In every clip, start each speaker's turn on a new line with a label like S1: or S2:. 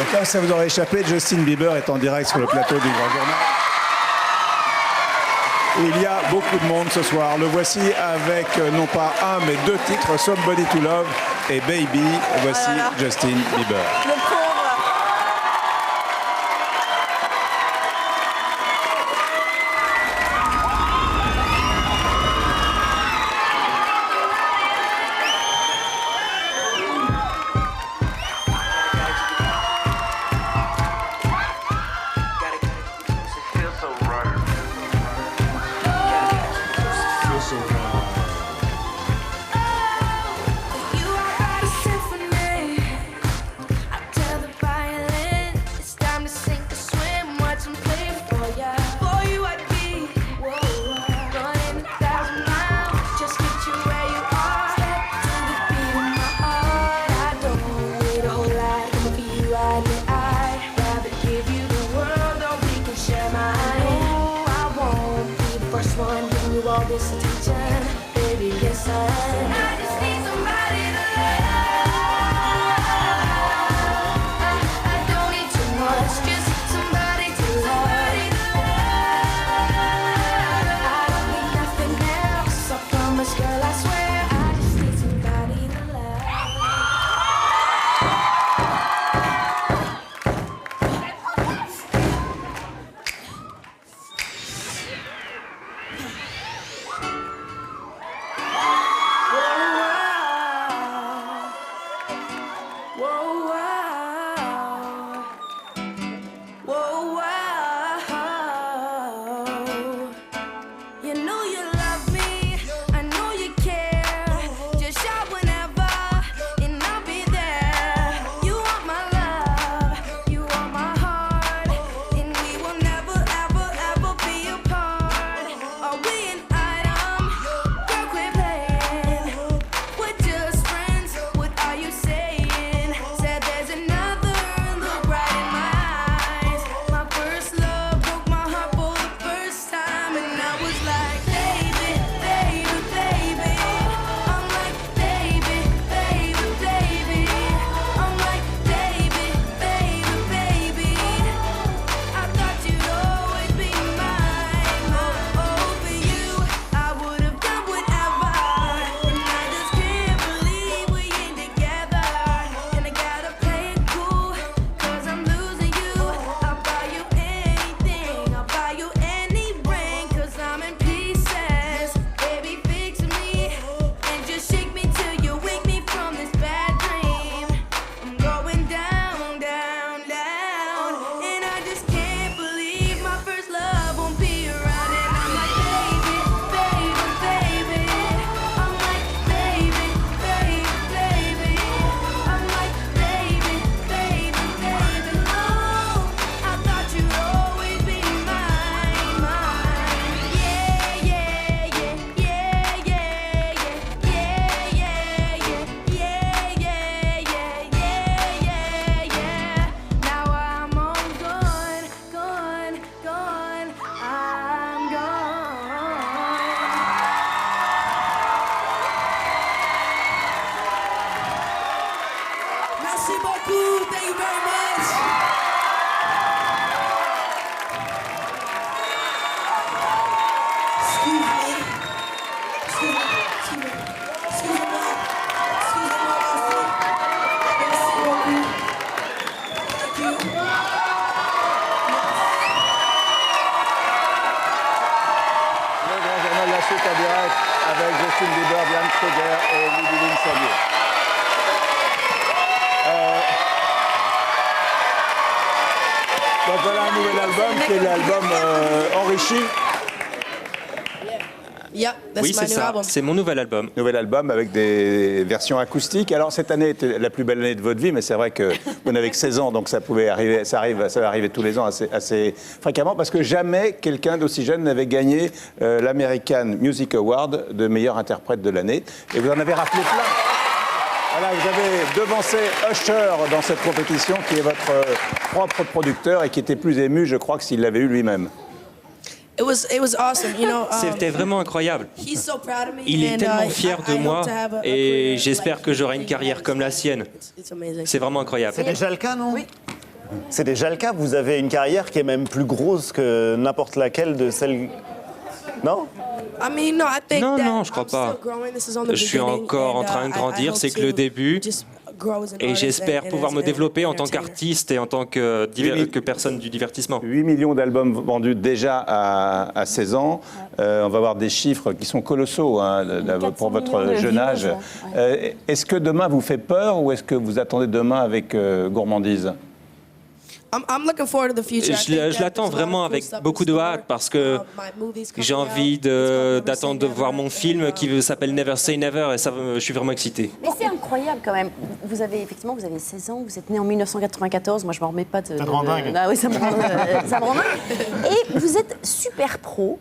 S1: Et comme ça vous aurait échappé, Justin Bieber est en direct sur le plateau du Grand Journal. Et il y a beaucoup de monde ce soir. Le voici avec non pas un, mais deux titres, Somebody to Love et Baby. Voici Justin Bieber.
S2: Le pauvre.
S1: Donc voilà un nouvel album qui est l'album enrichi.
S3: Oui, c'est ça. C'est mon nouvel album.
S1: Nouvel album avec des versions acoustiques. Alors cette année était la plus belle année de votre vie, mais c'est vrai que vous n'avez que 16 ans, donc ça pouvait arriver, ça va arriver tous les ans assez fréquemment, parce que jamais quelqu'un d'aussi jeune n'avait gagné l'American Music Award de meilleur interprète de l'année. Et vous en avez raflé plein. Voilà, vous avez devancé Usher dans cette compétition, qui est votre propre producteur et qui était plus ému, je crois, que s'il l'avait eu lui-même.
S2: It was awesome, you know.
S3: C'était vraiment incroyable.
S2: He's so proud of me,
S3: Il est
S2: and,
S3: tellement fier de
S2: I
S3: moi
S2: hope to have a
S3: et
S2: career
S3: j'espère
S2: like
S3: que j'aurai une carrière comme la sienne.
S2: It's amazing.
S3: C'est vraiment incroyable.
S4: C'est déjà le cas, non?
S2: Oui.
S4: C'est déjà le cas. Vous avez une carrière qui est même plus grosse que n'importe laquelle de celles... Non?
S2: I mean, no, I think
S3: Non,
S2: that
S3: non, je crois
S2: I'm still
S3: pas.
S2: growing. This is on the
S3: Je suis
S2: beginning,
S3: encore en
S2: and,
S3: train de
S2: I
S3: grandir,
S2: hope
S3: c'est que
S2: to
S3: le début.
S2: just grow as an
S3: Et
S2: artist
S3: j'espère
S2: and
S3: pouvoir
S2: as
S3: me
S2: an
S3: développer en tant
S2: entertainer.
S3: qu'artiste et en tant que,
S1: Oui.
S3: que personne du divertissement.
S1: 8 millions d'albums vendus déjà à 16 ans. On va avoir des chiffres qui sont colossaux hein, pour
S5: 400 millions
S1: votre
S5: de
S1: jeune âge.
S5: views,
S1: Est-ce que demain vous fait peur ou est-ce que vous attendez demain avec gourmandise?
S2: I'm looking forward to the future. I think
S3: Je
S2: that
S3: l'attends
S2: there's a lot of
S3: vraiment
S2: cool
S3: avec
S2: stuff in
S3: beaucoup de
S2: store.
S3: hâte parce que
S2: My movie's coming
S3: j'ai
S2: out.
S3: envie
S2: It's called Never
S3: d'attendre de
S2: Say
S3: voir
S2: Never.
S3: mon film
S2: And,
S3: qui s'appelle Never Say Never et ça, je suis vraiment excité.
S5: Mais c'est incroyable quand même. Vous avez 16 ans, vous êtes né en 1994. Moi, je me remets pas de.
S4: Ça te rend dingue.
S5: Ah oui, ça me rend dingue. Et vous êtes super pro.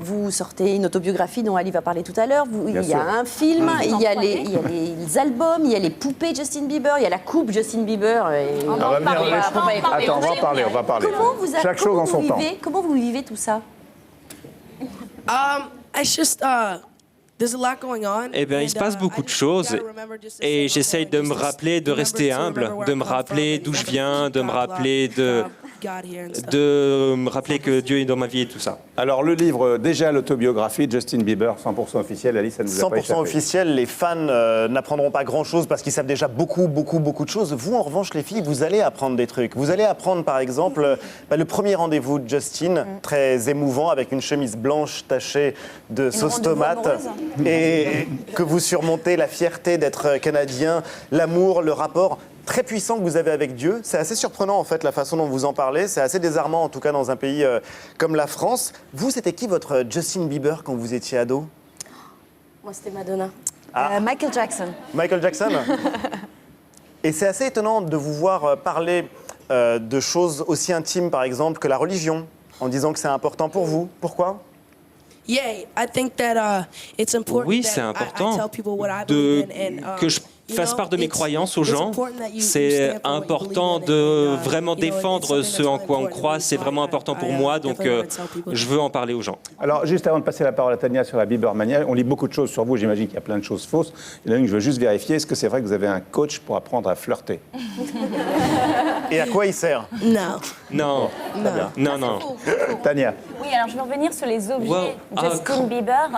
S5: Vous sortez une autobiographie dont Ali va parler tout à l'heure. Il y
S1: sûr.
S5: a un film, il y a les albums, il y a les poupées Justin Bieber, il y a la coupe Justin Bieber. Et
S1: On va venir, Attends, on va parler. Chaque chose en son temps.
S5: Comment vous vivez tout ça?
S2: It's just there's a lot going on.
S3: Eh bien, il se
S2: and,
S3: passe
S2: I
S3: beaucoup de
S2: just
S3: choses
S2: gotta remember just to
S3: et
S2: stay
S3: j'essaye
S2: humble
S3: de
S2: and
S3: me
S2: just
S3: rappeler de rester humble,
S2: remember
S3: de
S2: where
S3: me
S2: I come
S3: rappeler
S2: from
S3: d'où je
S2: and
S3: viens, de me
S2: God
S3: rappeler
S2: God here and stuff.
S3: de me rappeler que Dieu est dans ma vie et tout ça.
S1: Alors le livre, déjà l'autobiographie de Justin Bieber, 100% officiel, Alice, ça ne vous a pas
S4: 100%
S1: échappé.
S4: officiel, les fans n'apprendront pas grand-chose parce qu'ils savent déjà beaucoup de choses. Vous, en revanche, les filles, vous allez apprendre des trucs. Vous allez apprendre, par exemple, le premier rendez-vous de Justin, très émouvant, avec une chemise blanche tachée de sauce
S5: rendez-vous
S4: tomate.
S5: amoureuse.
S4: Et que vous surmontez la fierté d'être canadien, l'amour, le rapport très puissant que vous avez avec Dieu. C'est assez surprenant, en fait, la façon dont vous en parlez. C'est assez désarmant, en tout cas, dans un pays comme la France. Vous, c'était qui votre Justin Bieber quand vous étiez ado?
S2: Moi, c'était Madonna.
S5: Michael Jackson.
S4: Michael Jackson. Et c'est assez étonnant de vous voir parler de choses aussi intimes, par exemple, que la religion, en disant que c'est important pour vous. Pourquoi?
S2: Yeah, I think that it's important.
S3: Oui,
S2: that
S3: c'est
S2: I
S3: important
S2: tell people what I believe in and,
S3: que je
S2: you
S3: fasse
S2: know,
S3: part de mes
S2: it's-
S3: croyances aux
S2: it's
S3: gens.
S2: important that you
S3: C'est
S2: stand for what you
S3: important
S2: believe in
S3: de
S2: and,
S3: vraiment
S2: you know, it's
S3: défendre
S2: something
S3: ce
S2: that's
S3: en
S2: really
S3: quoi on
S2: important to
S3: croit.
S2: me,
S3: C'est
S2: so
S3: vraiment important pour moi, donc
S2: definitely wanna tell people.
S3: je veux en parler aux gens.
S1: Alors, juste avant de passer la parole à Tania sur la Biebermania, on lit beaucoup de choses sur vous. J'imagine qu'il y a plein de choses fausses. Il y en a une que je veux juste vérifier. Est-ce que c'est vrai que vous avez un coach pour apprendre à flirter?
S4: Et à quoi il sert?
S2: No.
S3: Non, non.
S1: Tania.
S5: Oui, alors je veux revenir sur les objets
S3: Wow.
S5: Justin Bieber,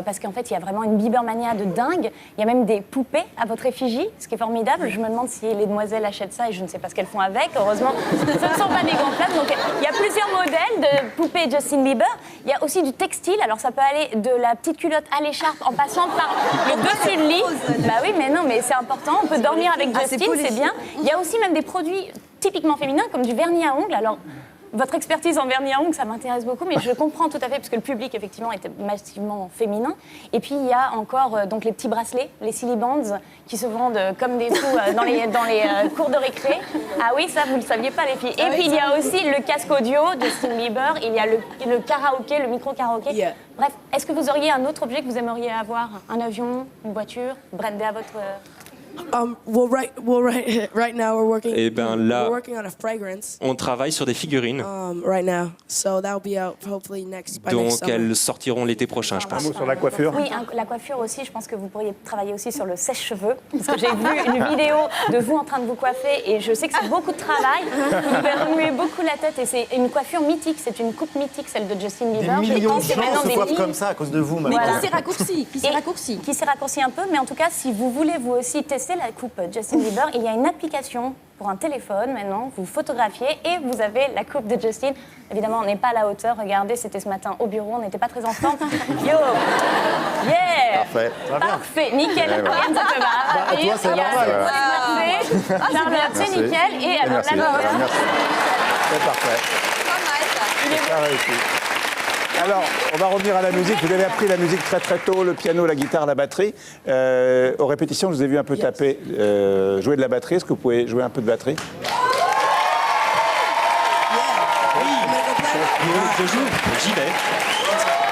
S5: parce qu'en fait, il y a vraiment une Biebermania de dingue. Il y a même des poupées à votre effigie, ce qui est formidable. Je me demande si les demoiselles achètent ça et je ne sais pas ce qu'elles font avec. Heureusement, ce ne sont pas des gonflables. Donc, il y a plusieurs modèles de poupées Justin Bieber. Il y a aussi du textile. Alors, ça peut aller de la petite culotte à l'écharpe en passant par le dessus de lit. Bah oui, mais non, mais c'est important. On peut dormir avec Justin, c'est bien. Il y a aussi même des produits typiquement féminins, comme du vernis à ongles. Alors, votre expertise en vernis à ongles, ça m'intéresse beaucoup, mais je comprends tout à fait, parce que le public, effectivement, était massivement féminin. Et puis, il y a encore donc, les petits bracelets, les silly bands, qui se vendent comme des fous dans les cours de récré. Ah oui, ça, vous ne le saviez pas, les filles. Et puis, il y a aussi le casque audio de Justin Bieber, il y a le karaoké, le micro-karaoké.
S2: Yeah.
S5: Bref, est-ce que vous auriez un autre objet que vous aimeriez avoir? Un avion, une voiture, brandé à votre...
S2: Right now we're working.
S3: Eh ben là-
S2: we're working on a fragrance.
S3: On travaille sur des figurines,
S2: Right now, so that'll be out hopefully by next
S3: donc
S2: summer.
S3: elles sortiront l'été prochain, je
S1: Un
S3: pense.
S1: mot sur la coiffure.
S5: Oui, la coiffure aussi, je pense que vous pourriez travailler aussi sur le sèche-cheveux. Parce que j'ai vu une vidéo de vous en train de vous coiffer et je sais que c'est beaucoup de travail. Vous devez remuer beaucoup la tête et c'est une coiffure mythique, c'est une coupe mythique, celle de Justin
S4: Des
S5: Bieber.
S4: millions de
S5: C'est
S4: gens
S5: maintenant
S4: se
S5: des
S4: coiffent
S5: milliers.
S4: comme ça à cause de vous, maintenant.
S5: Voilà.
S6: Qui s'est raccourci, qui s'est
S5: Et
S6: raccourci.
S5: Qui s'est raccourci un peu, mais en tout cas, si vous voulez vous aussi tester la coupe Justin Bieber, il y a une application pour un téléphone maintenant, vous photographiez et vous avez la coupe de Justin. Évidemment, on n'est pas à la hauteur, regardez, c'était ce matin au bureau, on n'était pas très en forme. Yo! Yeah!
S4: Parfait, très bien.
S5: Parfait, nickel, rien ne se peut pas.
S4: toi, c'est normal.
S5: Charlotte, c'est
S1: Merci.
S5: nickel. Et alors
S1: Merci.
S5: là,
S1: Merci. C'est parfait. Bien réussi. Alors, on va revenir à la musique. Vous avez appris la musique très très tôt, le piano, la guitare, la batterie. Aux répétitions, je vous ai vu un peu taper, jouer de la batterie. Est-ce que vous pouvez jouer un peu de batterie?
S3: Je joue, j'y vais.